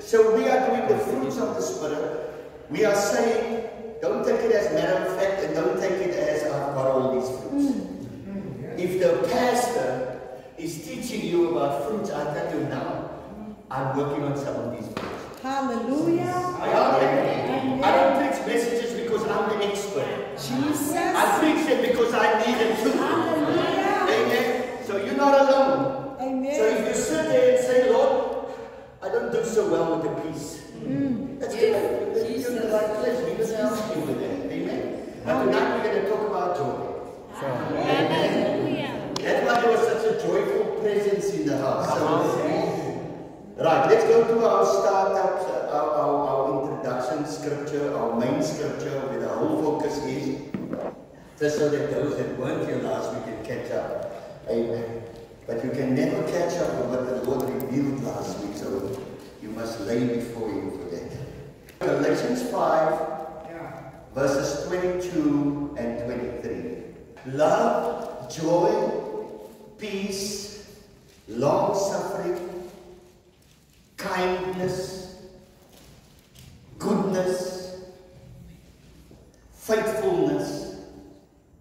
So we are doing the fruits of the Spirit. We are saying, don't take it as matter of fact and don't take it as I've got all these fruits. If the pastor is teaching you about fruits, I tell you now, I'm working on some of these fruits. Hallelujah. I don't preach messages because I'm the expert. Jesus. I preach it because I need it too. Hallelujah. Amen. So you're not alone. Amen. So if you sit there and say, Lord, I don't do so well with the peace. That's good. You're in the right place. We just help you with that. Amen. But tonight we're going to talk about joy. Hallelujah. That's why there was such a joyful presence in the house. So, right, let's go to our startup, our introduction scripture, our main scripture, where the whole focus is, just so that those that weren't here last week can catch up. Amen. But you can never catch up with what the Lord revealed last week, so you must lay before Him for that. Galatians 5, verses 22 and 23. Love, joy, peace, long-suffering, kindness, goodness, faithfulness,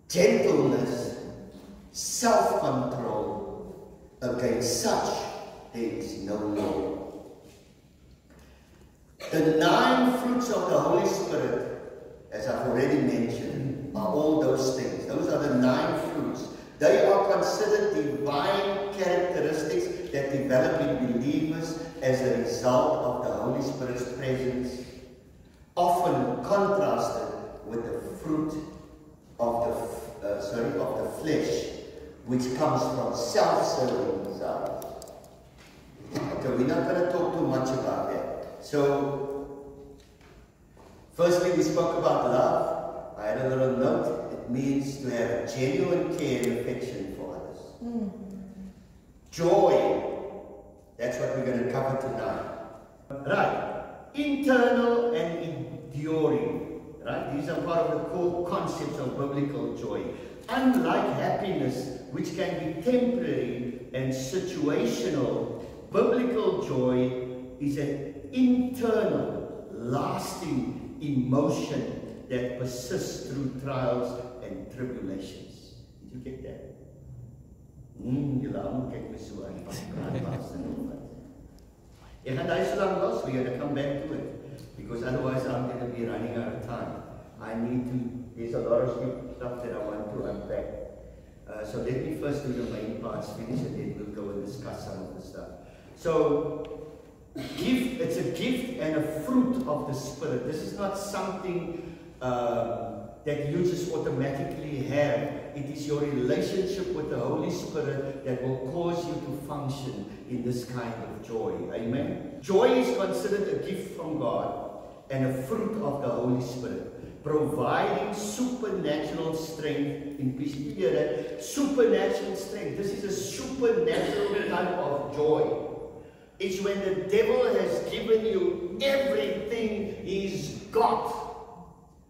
gentleness, self-control. Against such there is no law. The 9 fruits of the Holy Spirit, as I've already mentioned, are all those things. Those are the 9 fruits. They are considered divine characteristics that develop in believers as a result of the Holy Spirit's presence, often contrasted with the fruit of the flesh, which comes from self-serving desires. Okay, we're not going to talk too much about that. So, firstly, we spoke about love. I had a little note. It means to have genuine care and affection for others. Joy. That's what we're going to cover tonight. Right. Internal and enduring. Right? These are part of the core concepts of biblical joy. Unlike happiness, which can be temporary and situational, biblical joy is an internal, lasting emotion that persists through trials and tribulations. Did you get that? We're going to come back to it, because otherwise I'm going to be running out of time. There's a lot of stuff that I want to unpack. So let me first do the main parts, finish, and then we'll go and discuss some of the stuff. So, it's a gift and a fruit of the Spirit. This is not something that you just automatically have. It is your relationship with the Holy Spirit that will cause you to function in this kind of joy. Amen? Joy is considered a gift from God and a fruit of the Holy Spirit, providing supernatural strength in peace. You hear that? Supernatural strength. This is a supernatural type of joy. It's when the devil has given you everything he's got,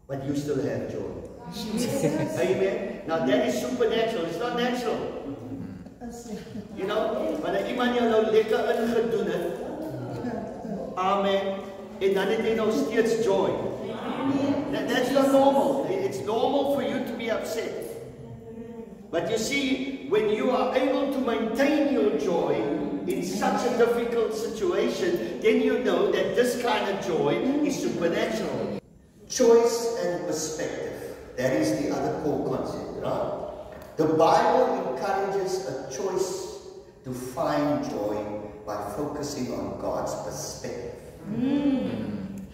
but you still have joy. Amen. Now that is supernatural. It's not natural. You know, wanneer iemand jou nou lekker ingedoen het. Amen. En dan het jy nou steeds joy. That's not normal. It's normal for you to be upset. But you see, when you are able to maintain your joy in such a difficult situation, then you know that this kind of joy is supernatural. Choice and perspective. That is the other core concept, right? The Bible encourages a choice to find joy by focusing on God's perspective.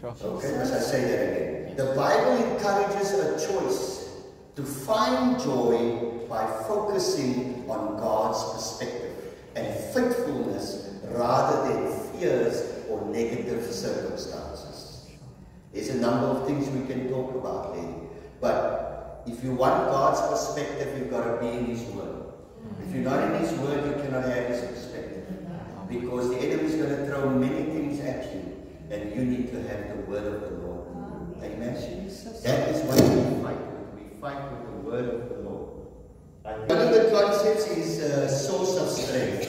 Okay, must I say that again? The Bible encourages a choice to find joy by focusing on God's perspective and faithfulness rather than fears or negative circumstances. There's a number of things we can talk about there, but if you want God's perspective, you've got to be in His Word. If you're not in His Word, you cannot have His perspective, because the enemy is going to throw many things at you, and you need to have the Word of the Lord. Amen. That is what we fight with. We fight with the Word of the Lord. One of the concepts is a source of strength.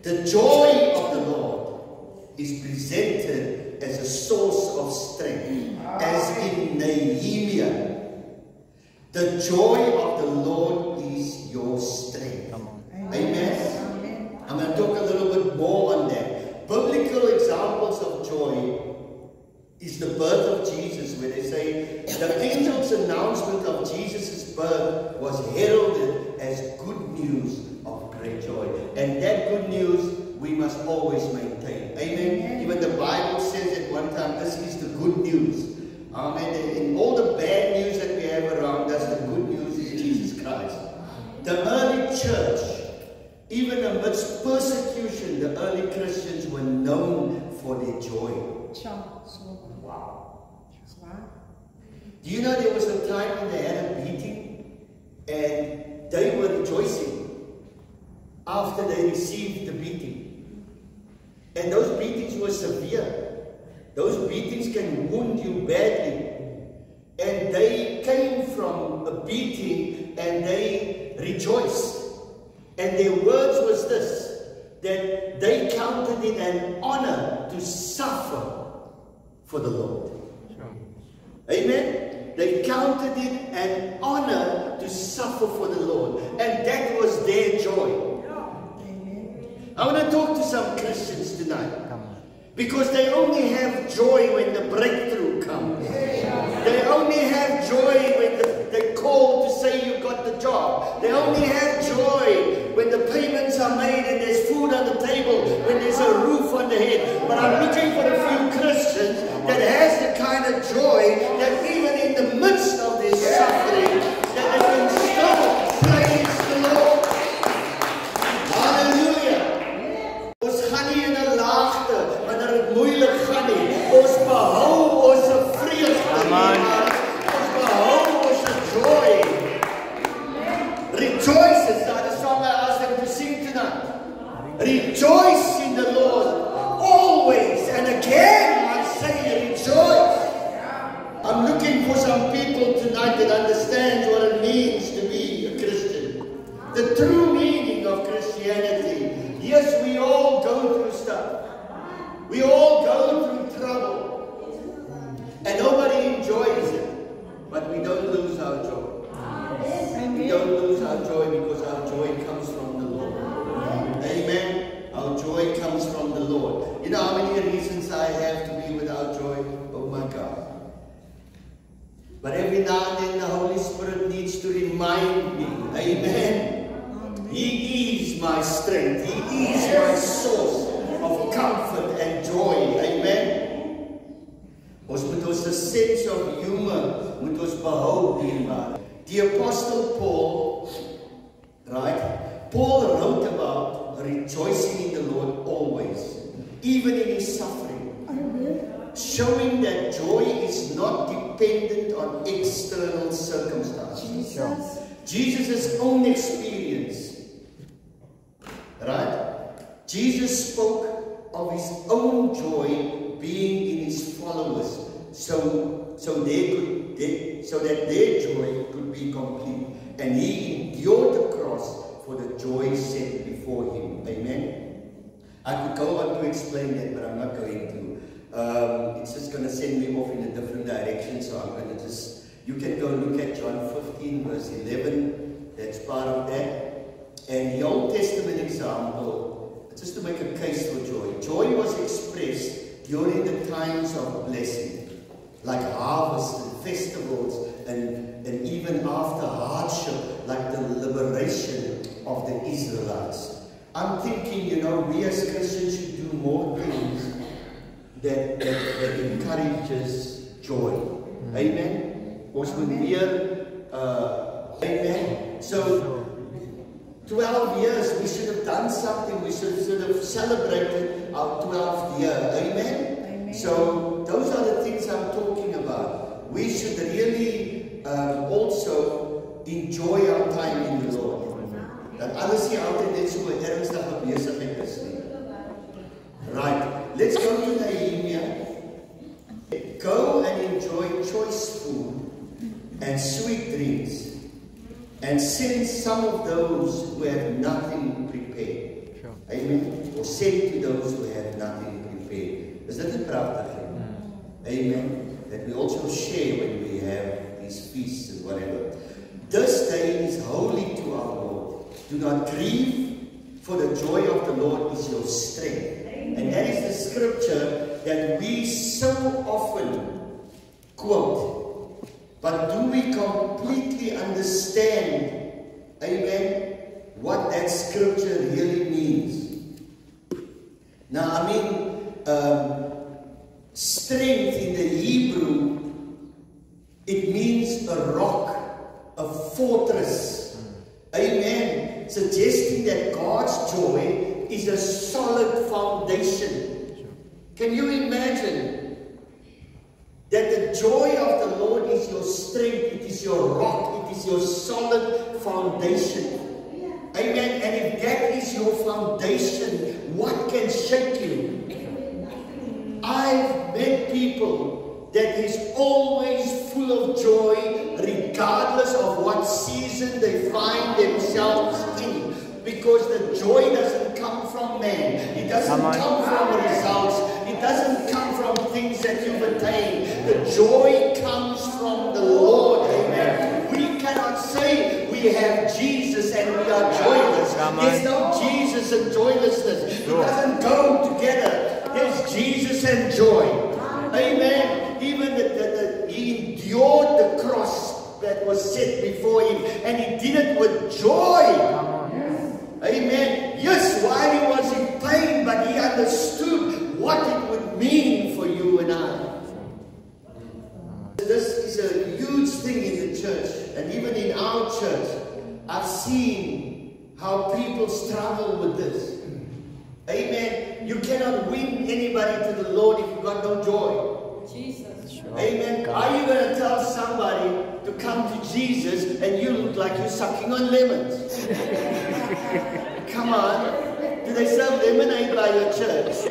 The joy of the Lord is presented as a source of strength. As in Nehemiah, the joy of the Lord is your strength. Amen. I'm going to talk a little bit more on that. Biblical examples of joy is the birth of Jesus, where they say the angel's announcement of Jesus' birth was heralded as good news of great joy. And that good news we must always maintain. Amen. Even the Bible says at one time, this is the good news. Amen. In all the bad news that we have around us, the good news is Jesus Christ. The early church, even amidst persecution, the early Christians were known for their joy. Wow. Do you know there was a time when they had a beating and they were rejoicing after they received the beating? And those beatings were severe. Those beatings can wound you badly. And they came from a beating and they rejoiced. And their words was this, that they counted it an honor to suffer for the Lord. Amen? They counted it an honor to suffer for the Lord. And that was their joy. I want to talk to some Christians tonight. Because they only have joy when the breakthrough comes. They only have joy when they call to say you got the job. They only have joy when the payments are made and there's food on the table, when there's a roof on the head. But I'm looking for a few Christians that has the kind of joy that even in the midst of their suffering, that they can still praise the Lord. Hallelujah. Ons gaan nie in 'n laagte wanneer dit moeilik gaan nie. Ons behou ons vreugde, maar ons behou ons joy. Rejoice is not a song I asked them to sing tonight. Rejoice in the Lord always, and again I say rejoice. I'm looking for some people tonight that understands what it means to be a Christian. The true meaning of Christianity. Yes, we all go through stuff. We all go through trouble. And nobody enjoys it. But we don't lose our joy. We don't lose our joy because our joy comes from the Lord. Amen. Our joy comes from the Lord. You know how many reasons I have to be without joy? Oh my God. But every now and then the Holy Spirit needs to remind me. Amen. He is my strength. He is my source of comfort and joy. Amen. Ons moet ons sense of humor moet ons behou hierby. The Apostle Paul, right? Paul wrote about rejoicing in the Lord always, even in his suffering, showing that joy is not dependent on external circumstances. Jesus' own experience, right? Jesus spoke of his own joy being in his followers, so that their joy could be complete. And he endured the cross for the joy set before him. Amen. I could go on to explain that, but I'm not going to. It's just going to send me off in a different direction, so I'm going to just, you can go look at John 15 verse 11. That's part of that. And the Old Testament example, just to make a case for joy. Joy was expressed during the times of blessing, like harvest and festivals, and even after hardship, like the liberation of the Israelites. I'm thinking, you know, we as Christians should do more things that encourages joy. Amen? Ons moet weer, amen? So, 12 years, we should have done something. We should have celebrated our 12th year. Amen? Amen. So, those are the things I'm talking about. We should really also enjoy our time in the Lord. Dat alles nie altyd net so ernstige besigheid is nie. Right, let's go to Nehemiah. Go and enjoy choice food and sweet drinks, and send some of those who have nothing prepared. Sure. Amen. Or send to those who have nothing prepared. prepared. Is that a prachtig? Amen. That we also share when we have these feasts and whatever. This day is holy to our Lord. Do not grieve, for the joy of the Lord is your strength. And that is the scripture that we so often quote. But do we completely understand, amen, what that scripture really means? Now, I mean, strength in the Hebrew, it means a rock, a fortress. Amen. Suggesting that God's joy is a solid foundation. Can you imagine that the joy of the Lord is your strength, it is your rock, it is your solid foundation? Amen. And if that is your foundation, what can shake you? I've met people that is always full of joy, regardless of what season they find themselves in. Because the joy doesn't come from man. It doesn't come from results. It doesn't come from things that you've attained. The joy comes from the Lord. Amen. We cannot say we have Jesus and we are joyless. There's no Jesus and joylessness. It doesn't go together. There's Jesus and joy. Amen. Even he endured the cross that was set before him, and he did it with joy. Amen. Yes, while he was in pain, but he understood what it would mean for you and I. This is a huge thing in the church, and even in our church, I've seen how people struggle with this. Amen. You cannot win anybody to the Lord if you've got no joy. Jesus. Amen. Are you going to tell somebody to come to Jesus and you look like you're sucking on lemons? Come on. Do they serve lemonade by your church?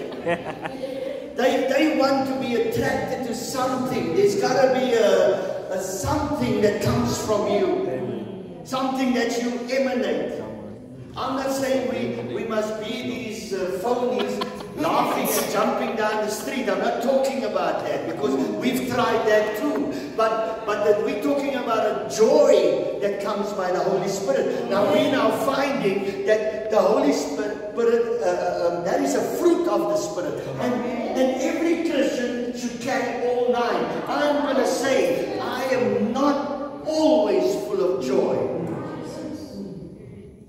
They want to be attracted to something. There's got to be a something that comes from you. Something that you emanate. I'm not saying we must be these phonies laughing and jumping down the street. I'm not talking about that, because we've tried that too. But that we're talking about a joy that comes by the Holy Spirit. Now we're now finding that the Holy Spirit, that is a fruit of the Spirit. And every Christian should carry all nine. I'm going to say, I am not always full of joy.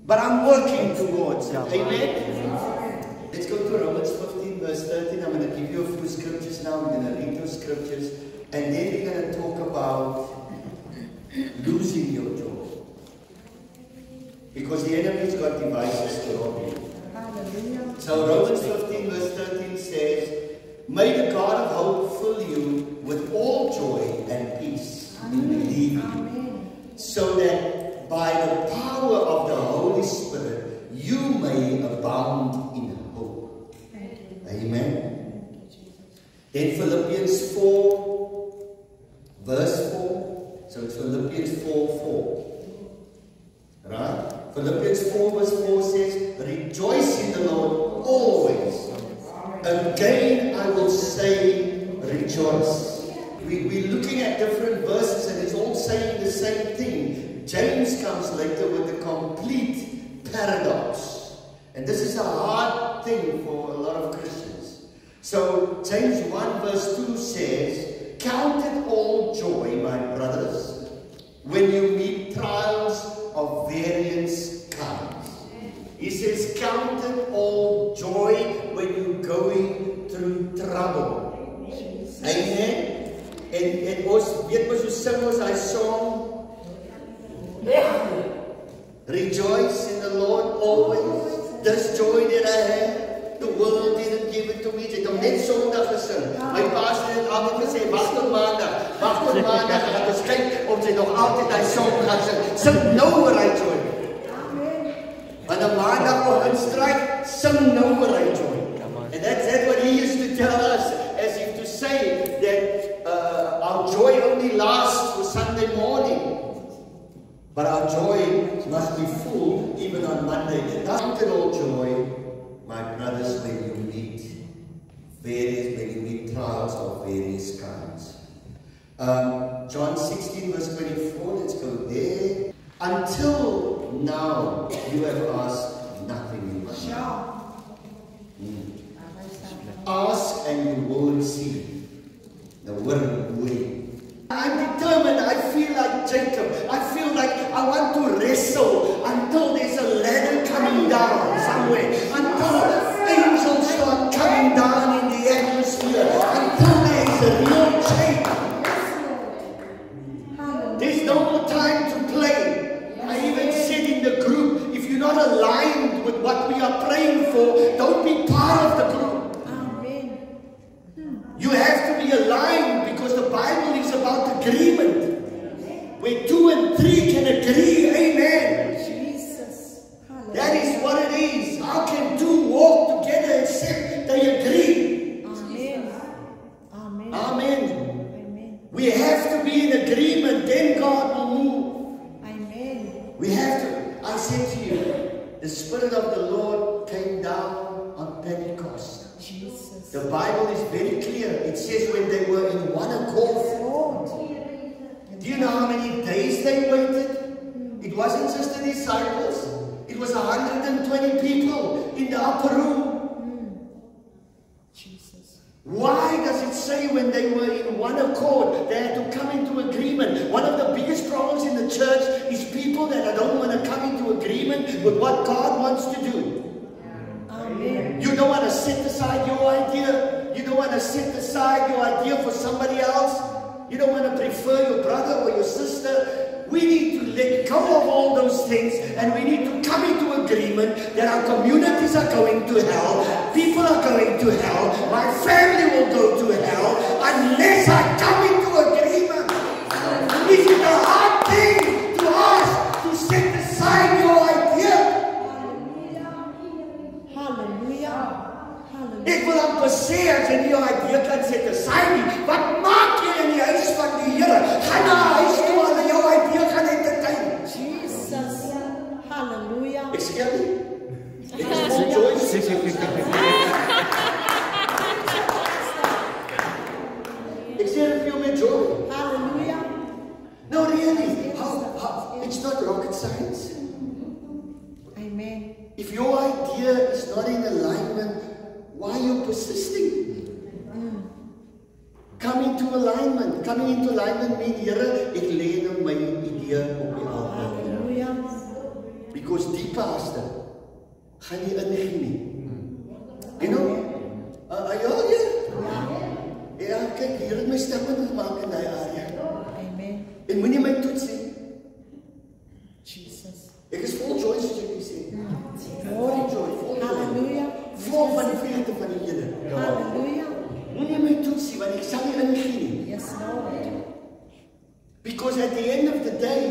But I'm working towards it. Amen? Let's go to Romans 15 verse 13. I'm going to give you a few scriptures now. We're going to read those scriptures. And then we're going to talk about losing your joy. Because the enemy's got devices to rob you. Hallelujah. So Romans 15 verse 13 says, may the God of hope fill you with all joy and peace in believing, so that by the power of the Holy Spirit, you may abound in hope. Amen. Then Philippians 4, verse 4. So it's Philippians 4:4. Right? Philippians 4, verse 4 says, rejoice in the Lord always. Again, I will say, rejoice. We're looking at different verses and it's all saying the same thing. James comes later with a complete paradox. And this is a hard thing for a lot of Christians. So James 1 verse 2 says, count it all joy, my brothers, when you meet trials of various kinds. He says, count it all joy when you're going through trouble. Amen. En ons weet mos hoe sing ons hy song. Rejoice in the Lord always. This joy that I have, the world didn't give it to me. Ek het hom net Sondag gesing. My pastor het altyd gesê, wag tot Maandag. Wag tot Maandag. Laat ons kyk of jy nog altyd hy song gaan sing. Sing nou oor hy joy. Amen. Wanneer Maandagoggend stryk, sing nou oor hy joy. And that's what he used to tell us, as if to say that our joy only lasts for Sunday morning. But our joy must be full even on Monday. Count it all joy, my brothers, when you meet many trials of various kinds. John 16 verse 24, let's go there. Until now, you have asked nothing in my name. Ask and you will receive. The word will. I'm determined. I feel like Jacob. I feel like I want to wrestle until there's a ladder coming down somewhere. Until angels start coming down in the atmosphere. Until there's a real change. There's no more time to play. I even said in the group, if you're not aligned with what we are praying for, don't be part of the group. You have to be aligned because the Bible is about agreement. Where 2 and 3 can agree, amen. Jesus. That is what it is. How can 2 walk together except they agree? Amen. Amen. Amen. Amen. We have to be in agreement, then God will move. Amen. We have to. I said to you, the Spirit of the Lord came down on Pentecost. Jesus. The Bible is very clear. It says when they were in one accord. Lord. Do you know how many days they waited? It wasn't just the disciples. It was 120 people in the upper room. Jesus. Why does it say when they were in one accord, they had to come into agreement? One of the biggest problems in the church is people that don't want to come into agreement with what God wants to do. Amen. You don't want to set aside your idea. You don't want to set aside your idea for somebody else. You don't want to prefer your brother or your sister. We need to let go of all those things and we need to come into agreement that our communities are going to hell. People are going to hell. My family will go to hell unless I come into agreement. Is it a hard thing to ask to set aside your idea? Ek wil amper sê as jy nie jou idee kan set aside nie, wat maak jy in die huis van die Here? Gaan na huis toe waar jy jou idee gaan entertain. Jesus. Hallelujah. Ek sê nie. Ek is vol joy. Ek sê veel met joy. Hallelujah. No, really. It's not rocket science. Amen. If your idea is not in alignment, why are you persisting? Come into alignment. Coming into alignment means, Here, ek lê nou my idee op die altaar. Hallelujah. Because die pastor gaan nie ingee nie. You know? Ja, kyk, hier het my stappen gemaak in die area. Amen. En moenie my toets nie. Jesus. Ek is vol joy, soos ek sê. Vol joy, vol joy. Hallelujah. Vol van die vreugde van die Here. Hallelujah. Moenie my toetsie, want ek sal nie ingee nie. Yes, Lord. Because at the end of the day,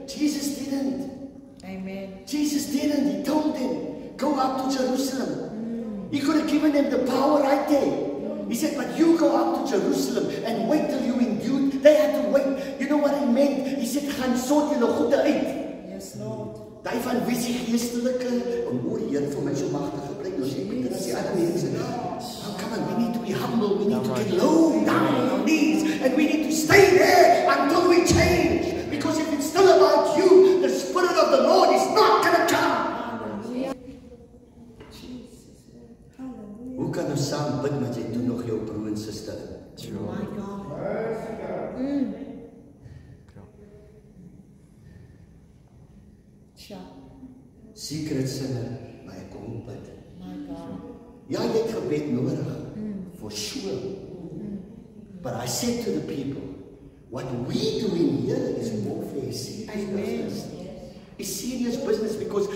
Jesus didn't. Amen. Jesus didn't. He told them, go up to Jerusalem. He could have given them the power right there. He said, but you go up to Jerusalem and wait till you endued. They had to wait. You know what he meant? He said, gaan sort julle goede uit. Yes, Lord. Daai van visie geestelike, die Here vir my so magtig gebruik. Nou sê ek, as die ander mense, oh, come on, we need to be humble, we need to get low down on our knees, and we need to stay there until we change. Because if it's still about you, the Spirit of the Lord is not going to come. Hallelujah. Jesus. Hallelujah. Hoe kan ons saam bid met jy doen nog jou broer en suster? My God. Secret sinner, maar ek kom bid. My God. Ja, jy het gebed nodig. For sure. But I said to the people, what we do in here is warfare, serious business. It's serious business because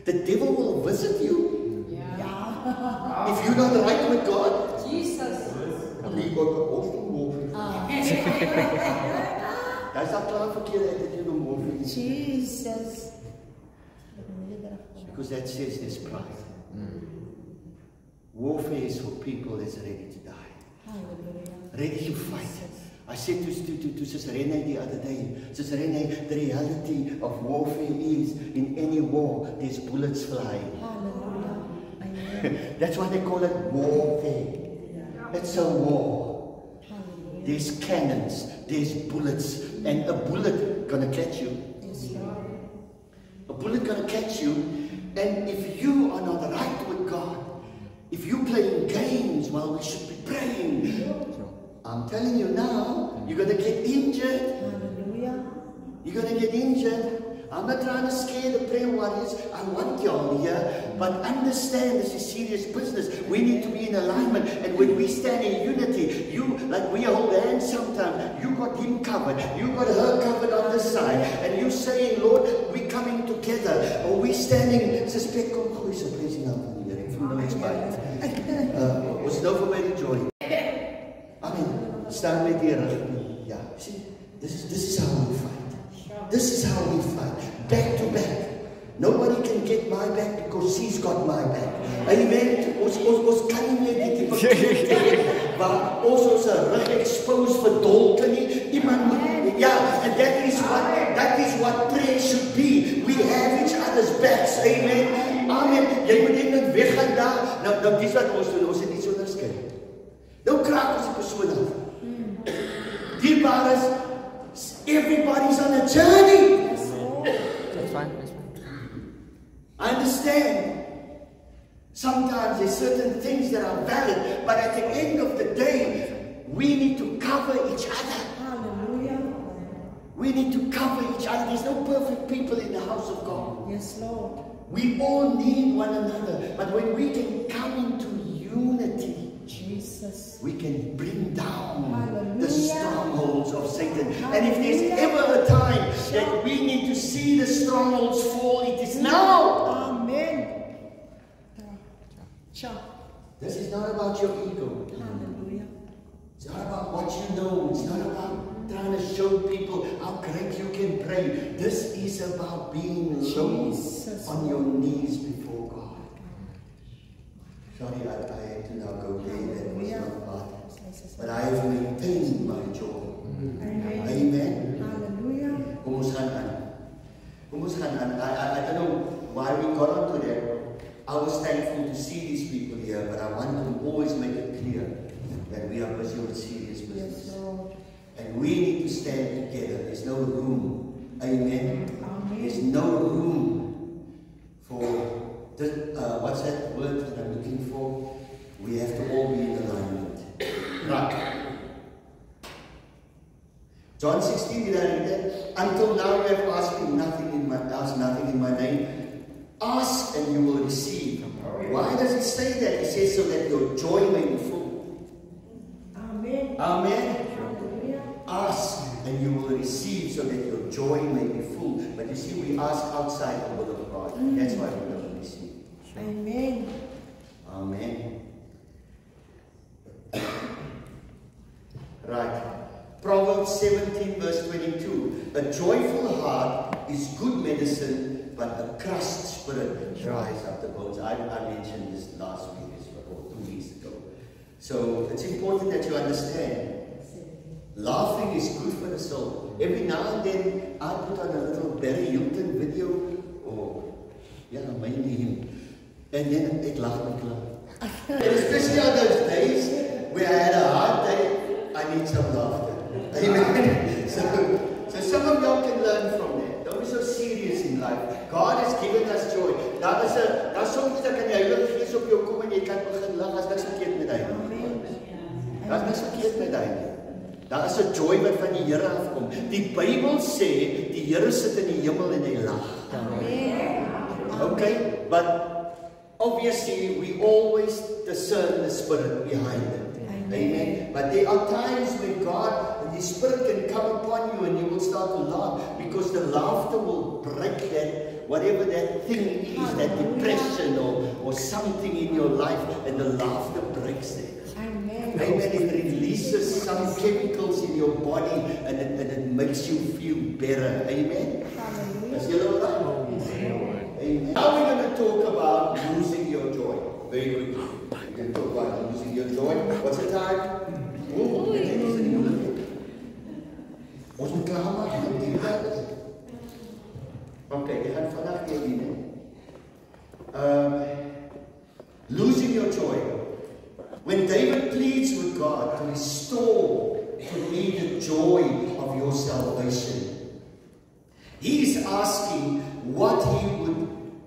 the devil will visit you. Yeah. If you're not right with God. Jesus. That's not klaar verkeerde attitude om warfare. Jesus. Because that says there's pride. Warfare is for people that's ready to die. Hallelujah. Ready to fight. I said to Sister Renee the other day, Sister Renee, the reality of warfare is in any war, there's bullets flying. Hallelujah. Amen. That's why they call it warfare. It's a war. Hallelujah. There's cannons, there's bullets, and a bullet gonna catch you. Yes, Lord. A bullet gonna catch you, and if you are not right with God, if you're playing games while we should be praying, I'm telling you now, you're gonna get injured. Hallelujah. You're gonna get injured. I'm not trying to scare the prayer warriors. I want y'all here, but understand this is serious business. We need to be in alignment, and when we stand in unity, like we hold hands sometimes, you got him covered, you got her covered on this side, and you saying, Lord, we're coming together, or we standing, suspect, oh, is a blessing out in the hearing from the next bite. Was nou vir my die joy. Amen. Staan met die rug. Ja, see, this is how we fight. This is how we fight. Back to back. Nobody can get my back because she's got my back. Amen. Ons kan nie meer dit verkeerd. Maar ons rug exposed vir dolke nie. Iemand moet, ja, and that is what prayer should be. We have each other's backs. Amen. Amen. Jy moet net weggaan daar. Nou dis wat ons doen. Ons het nie so onderskei. Nou kraak ons die persoon af. Dierbaar is, everybody's on a journey. That's fine. I understand. Sometimes there's certain things that are valid, but at the end of the day, we need to cover each other. Hallelujah. We need to cover each other. There's no perfect people in the house of God. Yes, Lord. We all need one another. But when we can come into unity, Jesus. we can bring down Hallelujah. the strongholds of Satan. And if there's ever a time that we need to see the strongholds fall, it is now. Amen. Cha. This is not about your ego. Hallelujah. It's not about what you know. It's not about trying to show people how great you can pray. This is about being low Jesus. on your knees before God. Sorry, I had to now go there. That was not part. But I have maintained my joy. Amen. Amen. Hallelujah. Kom ons gaan aan. Kom ons gaan aan. I don't know why we got onto that. I was thankful to see these people here, but I want to always make it clear that we are busy with serious business. Yes, Lord. And we need to stand together. There's no room. Amen. Amen. There's no room for this, what's that word that I'm looking for? We have to all be in alignment. Right. John 16, did I read that? Until now you have asked nothing in my name. Ask and you will receive. Why does it say that? It says so that your joy may be full. Amen. Amen. Hallelujah. Ask and you will receive so that your joy may be full. But you see, we ask outside the will of God. That's why we don't receive. Amen. Amen. Right. Proverbs 17 verse 22. A joyful heart is good medicine, but a crushed spirit dries up the bones. I mentioned this last week or 2 weeks ago. So it's important that you understand. Laughing is good for the soul. Every now and then I put on a little Barry Hilton video, or mainly him, and then it laughed me klaar. And especially on those days where I had a hard day, I need some laughter. Amen. So some of y'all can learn from that. Don't be so serious in life. God has given us joy. Daar's soms dat kan jy Heilige Gees op jou kom en jy kan begin lag as niks verkeerd met hy. Daar's niks verkeerd met hy. Daar is 'n joy wat van die Here afkom. Die Bybel sê die Here sit in die hemel en hy lag. Amen. Okay, but obviously we always discern the spirit behind it. Amen. But there are times when God and the Spirit can come upon you and you will start to laugh because the laughter will break that, whatever that thing is, that depression or something in your life, and the laughter breaks it. Amen. Amen. It releases some chemicals in your body and it makes you feel better. Amen. Hallelujah. Is you all right? Amen. Now we're going to talk about losing your joy. Very quickly. We're going to talk about losing your joy. What's the time? Ons moet klaar maak met die tyd. Okay, ek gaan vandag weer doen. Losing your joy. When David pleads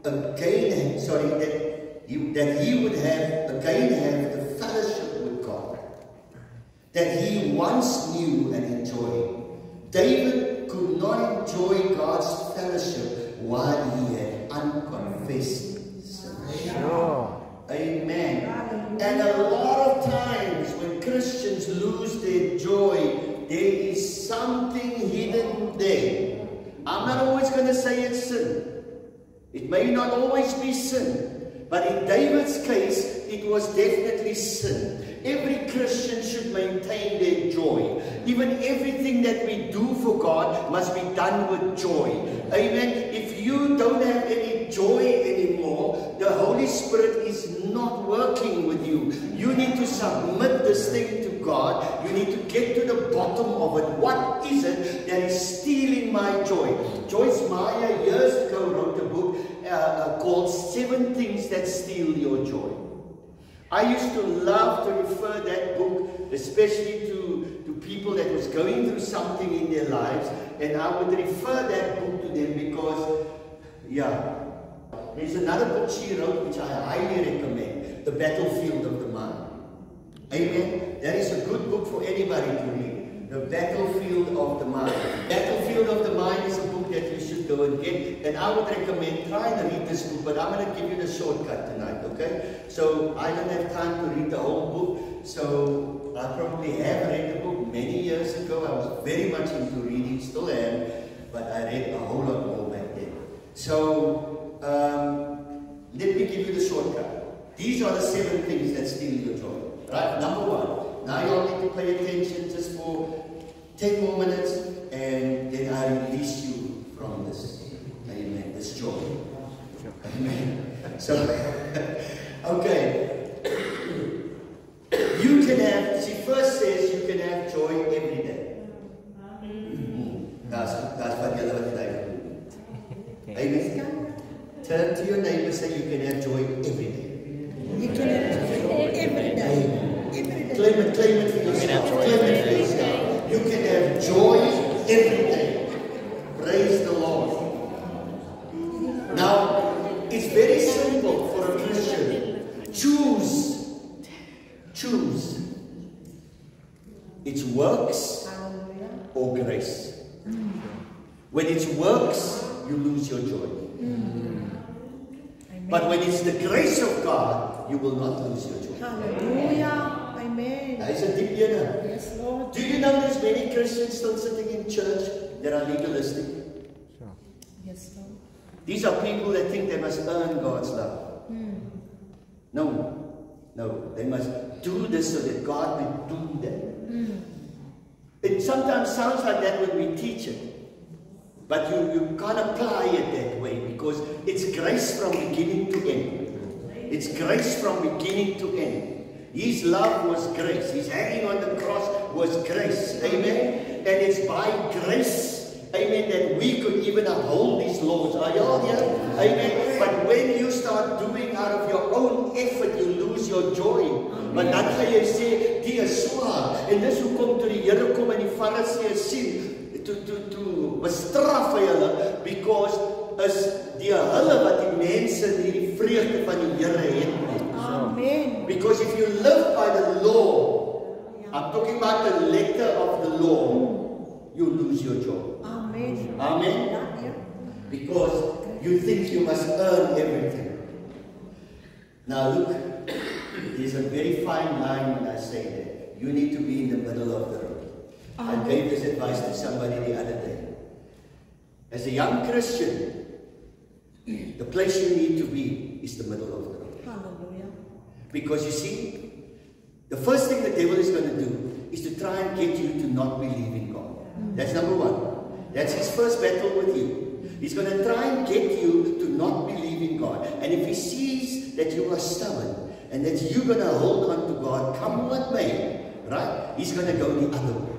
again, sorry, that he would have again have the fellowship with God that he once knew and enjoyed. David could not enjoy God's fellowship while he had unconfessed sin. Sure. Amen. And a lot of times when Christians lose their joy, there is something hidden there. I'm not always going to say it's sin. It may not always be sin. But in David's case, it was definitely sin. Every Christian should maintain their joy. Even everything that we do for God must be done with joy. Amen. If you don't have any joy anymore, the Holy Spirit is not working with you. You need to submit this thing to God. You need to get to the bottom of it. What is it that is stealing my joy? Joyce Meyer years ago wrote a book called 7 Things That Steal Your Joy. I used to love to refer that book, especially to people that was going through something in their lives, and I would refer that book to them because, yeah, there's another book she wrote which I highly recommend, The Battlefield of the Mind. Amen. That is a good book for anybody to read. The Battlefield of the Mind. Battlefield of the Mind is a book that you should go and get, and I would recommend try and read this book, but I'm going to give you the shortcut tonight, okay? So I don't have time to read the whole book, so I probably have read the book many years ago. I was very much into reading, still am, but I read a whole lot more back then. So let me give you the shortcut. These are the 7 things that steal your joy. Right? Number 1. Now you all need to pay attention just for 10 more minutes, and then I release you from this. Amen. This joy. Amen. So, okay. You can have, she first says you can have joy every day. That's what the other one. Amen. Turn to your neighbor and say you can have joy every day. You can have joy every day. Claim it for yourself. Claim it for yourself. You can have joy every day. Praise the Lord. Now, it's very simple for a Christian. Choose. It's works or grace. When it's works, you lose your joy. But when it's the grace of God, you will not lose your joy. Hallelujah. Amen. That is a deep dinner. Yes, Lord. Do you know there's many Christians still sitting in church that are legalistic? Sure. Yes, Lord. These are people that think they must earn God's love. No, they must do this so that God will do them. It sometimes sounds like that when we teach it. But you can't apply it that way because it's grace from beginning to end. It's grace from beginning to end. His love was grace. His hanging on the cross was grace. Amen. And it's by grace, amen, that we could even uphold these laws. Are you all here? Amen. But when you start doing out of your own effort, you lose your joy. Maar dan ga jy sê, die is swaar. En dis hoekom toe die Here kom en die Fariseërs sien, to bestraf hulle, because is die hulle wat die mense nie die vreugde van die Here het. Amen. Because if you live by the law, I'm talking about the letter of the law, you lose your joy. Amen. Amen. Because you think you must earn everything. Now look, there's a very fine line when I say that. You need to be in the middle of the road. I gave this advice to somebody the other day. As a young Christian, the place you need to be is the middle of the road. Hallelujah. Because you see, the first thing the devil is going to do is to try and get you to not believe in God. That's number 1. That's his first battle with you. He's going to try and get you to not believe in God. And if he sees that you are stubborn and that you're going to hold on to God, come what may, right? He's going to go the other way.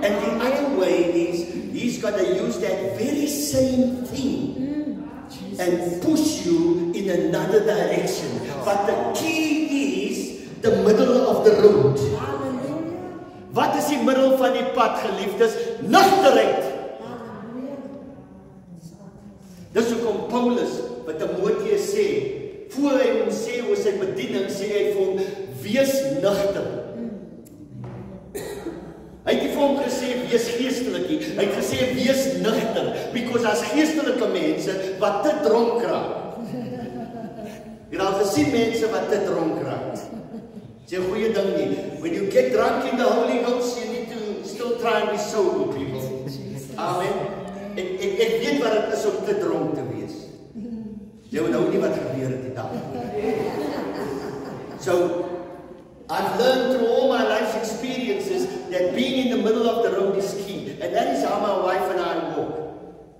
And the other way is he's going to use that very same thing and push you in another direction. But the key is the middle of the road. Wat is die middel van die pad, geliefdes? Nugterheid. Dis hoekom Paulus met 'n oor sy bediening, sê hy vir hom, wees nugter. Hy het nie vir hom gesê, wees geestelik nie. Hy het gesê, wees nugter. Because as geestelike mense wat te dronk raak. Jy het al gesien mense wat te dronk raak. Dis 'n goeie ding nie. When you get drunk in the Holy Ghost, you need to still try and be sober, people. Amen. Ek weet wat dit is om te dronk te wees. Jy weet nou nie wat gebeur het die dag. So, I've learned through all my life's experiences that being in the middle of the road is key. And that is how my wife and I walk.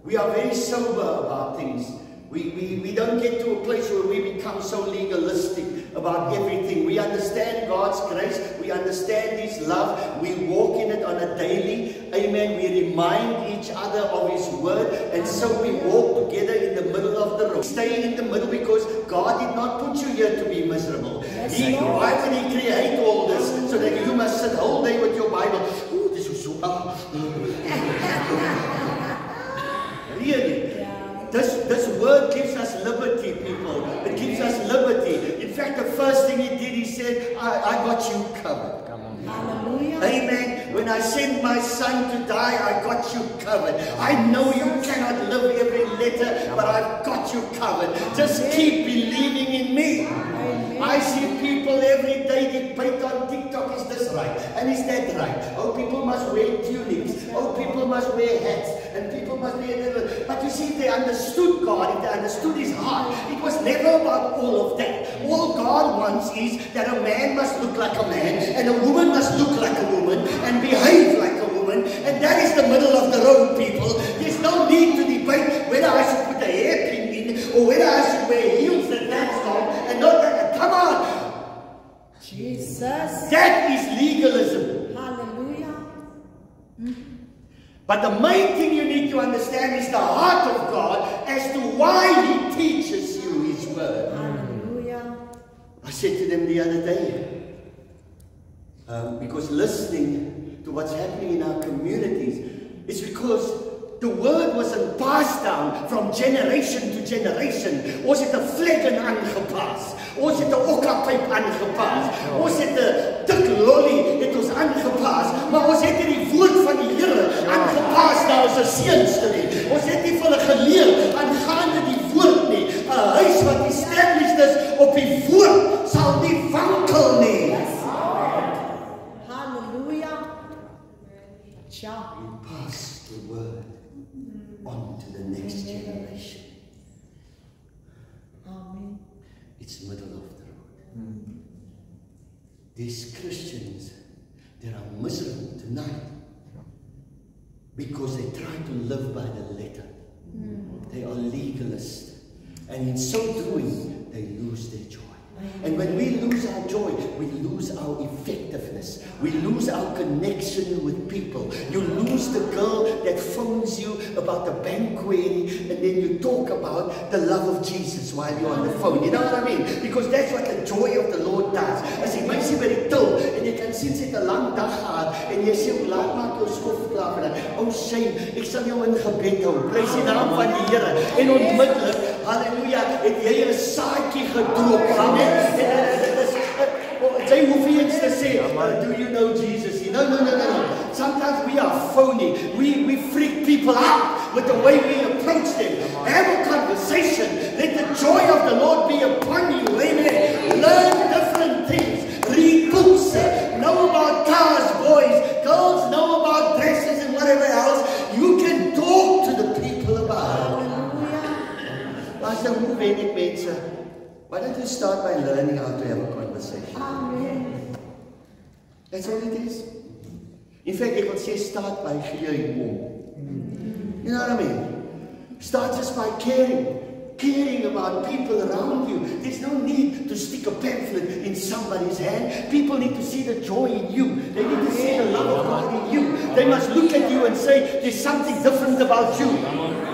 We are very sober about things. We don't get to a place where we become so legalistic about everything. We understand God's grace. We understand His love. We walk in it on a daily. Amen. We remind each other of His word. And so we walk together in the middle of the road. Stay in the middle because God did not put you here to be miserable. Why would He create all this so that you must sit whole day with your Bible? Ooh, this is so really? This word gives us liberty, people. It gives us liberty. In fact, the first thing He did, He said, I got you covered. Hallelujah. Amen. When I sent my son to die, I got you covered. I know you cannot live every letter, but I've got you covered. Just keep believing in me. I see people every day debate on TikTok, is this right? And is that right? Oh, people must wear tunics. Oh, people must wear hats. And people must be... But you see, they understood God. If they understood His heart, it was never about all of that. All God wants is that a man must look like a man, and a woman must look like a woman, and behave like a woman. And that is the middle of the road, people. There's no need to debate whether I should put a hairpin in, or whether I should wear heels and that's long, and not that. Come on! Jesus. That is legalism. Hallelujah. But the main thing you need to understand is the heart of God as to why He teaches you His word. Hallelujah. I said to them the other day, because listening to what's happening in our communities is because the word wasn't passed down from generation to generation. Ons het 'n vleggen aangepas. Ons het 'n okkapyp aangepas. Ons het 'n dik lolly het ons aangepas. Maar ons het nie die woord van die Here aangepas na ons seuns nie. Ons het nie vir hulle geleer aangaande die woord nie. 'n Huis wat established is op die woord sal nie wankel nie. Hallelujah. Ja. We pass the word on to the next generation. Amen. It's middle of the road. These Christians, they are miserable tonight because they try to live by the letter. They are legalists. And in so doing, they lose their joy. And when we lose our joy, we lose our effectiveness. We lose our connection with people. You lose the girl that phones you about the bank query, and then you talk about the love of Jesus while you're on the phone. You know what I mean? Because that's what the joy of the Lord does. As die meisie by die til, en jy kan sien sy het 'n lang dag gehad, en jy sê, laat maak jou skof klaar vir dat. Oh shame, ek sal jou in gebed hou. Prys die naam van die Here. En onmiddellik, halleluja, het jy 'n saadjie gedroop. Amen. Jy hoef nie eens te sê, do you know Jesus? No. Sometimes we are phony. We freak people out with the way we approach them. Have a conversation. Let the joy of the Lord be upon you. Amen. Learn different things. Read books. Know about cars, boys. Girls know about dresses and whatever else. You can talk to the people about it. Pastor, hoe weet ek mense? Why don't you start by learning how to have a conversation? Amen. That's all it is. In fact, ek wil sê start by gee om. You know what I mean? Start just by caring about people around you. There's no need to stick a pamphlet in somebody's hand. People need to see the joy in you. They need to see the love of God in you. They must look at you and say, there's something different about you.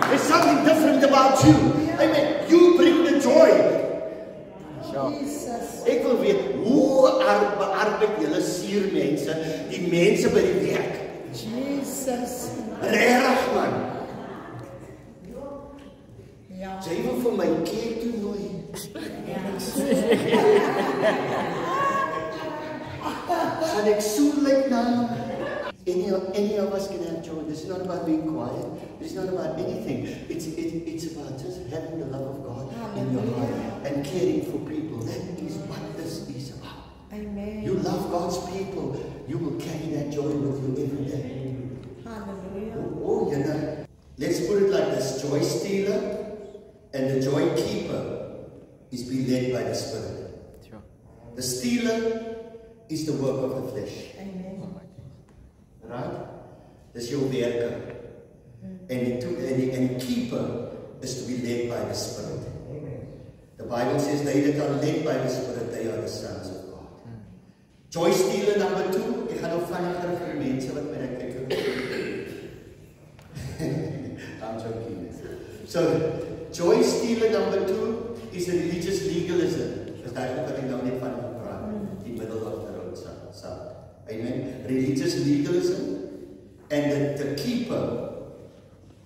There's something different about you. Amen. You bring the joy. Jesus. Ek wil weet, hoe bearbeid julle suur mense, die mense by die werk? Jesus. Regtig man. Ja. Jy wil vir my kerk toe nooi. Ja. Gaan ek so lyk nou? Any of us can have joy. This is not about being quiet. This is not about anything. It's about just having the love of God in your heart and caring for people. That is what this is about. Amen. You love God's people, you will carry that joy with you every day. Hallelujah. Oh, you know. Let's put it like this: joy stealer and the joy keeper is being led by the Spirit. Sure. The stealer is the work of the flesh. Amen. Right? Dis jou werker. And the keeper is to be led by the Spirit. The Bible says they that are led by the Spirit, they are the sons of God. Joy stealer number 2. Ek gaan nou vinniger vir mense wat my kyk. I'm joking. So, joy stealer number 2 is a religious legalism. Dis daai wat ek nou net van praat. Die middle of the road side. Amen. Religious legalism, and the keeper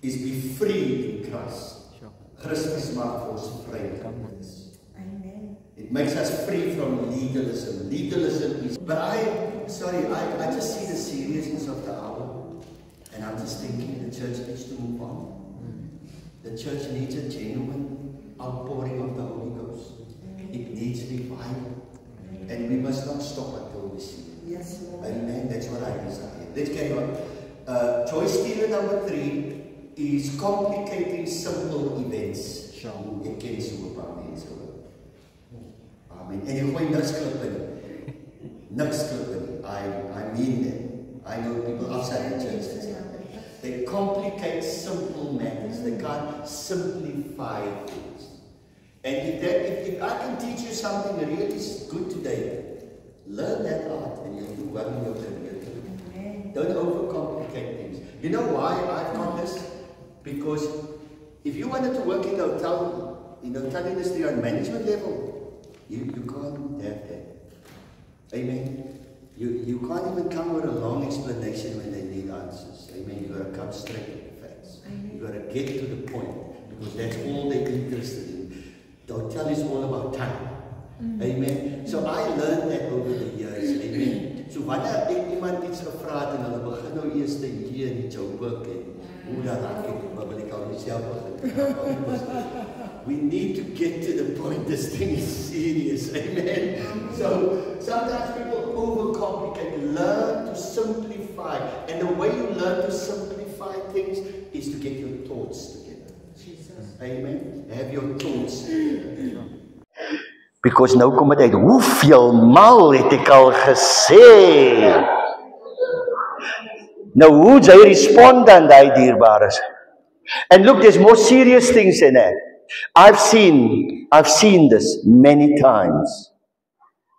is be free in Christ. Sure. Christus maak ons vry. Amen. It makes us free from legalism. Legalism is, but I just see the seriousness of the hour, and I'm just thinking the church needs to move on. The church needs a genuine outpouring of the Holy Ghost. It needs revival, and we must not stop until we see it. Yes, Lord. Amen. That's what I desire. Let's carry on. Joy stealer number 3 is complicating simple events. Sure. Ek ken so 'n paar mense hoor. Amen. En jy gooi niks klip in. Niks klip in. I mean that. I know people outside the church that say that. They complicate simple matters. They can't simplify things. And if I can teach you something really good today, learn that art and you'll do well in your career. Don't overcomplicate things. You know why I've got this? Because if you wanted to work in the hotel industry on management level, you can't have that. Amen. You can't even come with a long explanation when they need answers. Amen. You got to come straight to the facts. You got to get to the point, because that's all they're interested in. The hotel is all about time. Amen. So I learned that over the years. Amen. So wanneer ek iemand iets gevra het en hulle begin nou eers hier in die Joburg en hoe dan raak ek maar wil ek al myself begin. We need to get to the point. This thing is serious. Amen. So sometimes people overcomplicate. Learn to simplify. And the way you learn to simplify things is to get your thoughts together. Jesus. Amen. Have your thoughts together. Because nou kom dit uit, hoeveel maal het ek al gesê? Nou hoe jy respond aan die dierbares? And look, there's more serious things in that. I've seen this many times.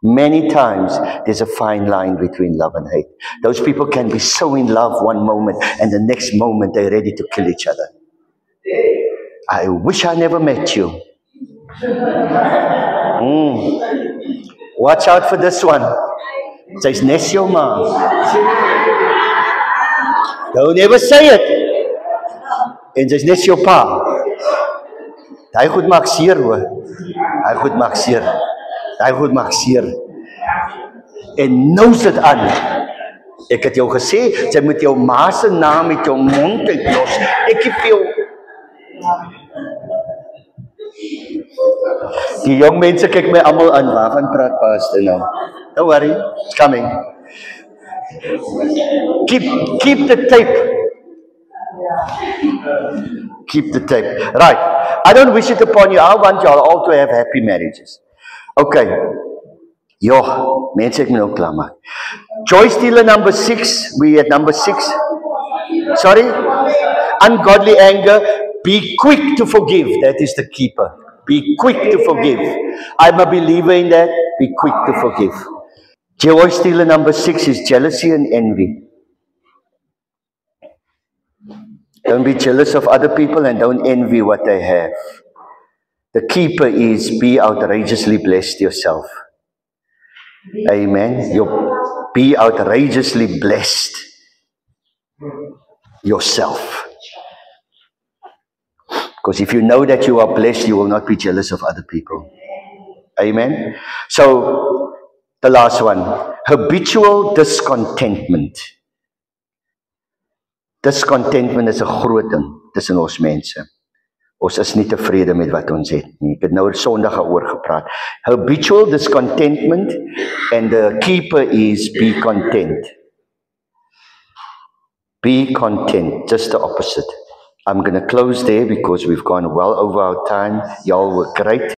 Many times, there's a fine line between love and hate. Those people can be so in love one moment, and the next moment they're ready to kill each other. I wish I never met you. Watch out for this one. Sy's nes jou ma. Don't ever say it. En sy's nes jou pa. Hy goed maak seer hoor. Hy goed maak seer. Hy goed maak seer. En nou sit aan. Ek het jou gesê, jy moet jou ma se naam met jou mond uitlos. Ek het jou die jong mense kyk my almal aan, waarvan praat pastor nou? Don't worry, it's coming. Keep the tape. Keep the tape. Right. I don't wish it upon you. I want you all to have happy marriages. Okay. Yo, mense ek moet nou klaar maak. Joy stealer number 6. We at number 6. Sorry? Ungodly anger. Be quick to forgive. That is the keeper. Be quick to forgive. I'm a believer in that. Be quick to forgive. Joy stealer number 6 is jealousy and envy. Don't be jealous of other people and don't envy what they have. The keeper is be outrageously blessed yourself. Amen. Be outrageously blessed yourself. Because if you know that you are blessed, you will not be jealous of other people. Amen. So, the last one, habitual discontentment. Discontentment is 'n groot ding tussen ons mense. Ons is nie tevrede met wat ons het nie. Ek het nou Sondag daaroor gepraat. Habitual discontentment, and the keeper is be content. Be content, just the opposite. I'm going to close there because we've gone well over our time. Y'all were great.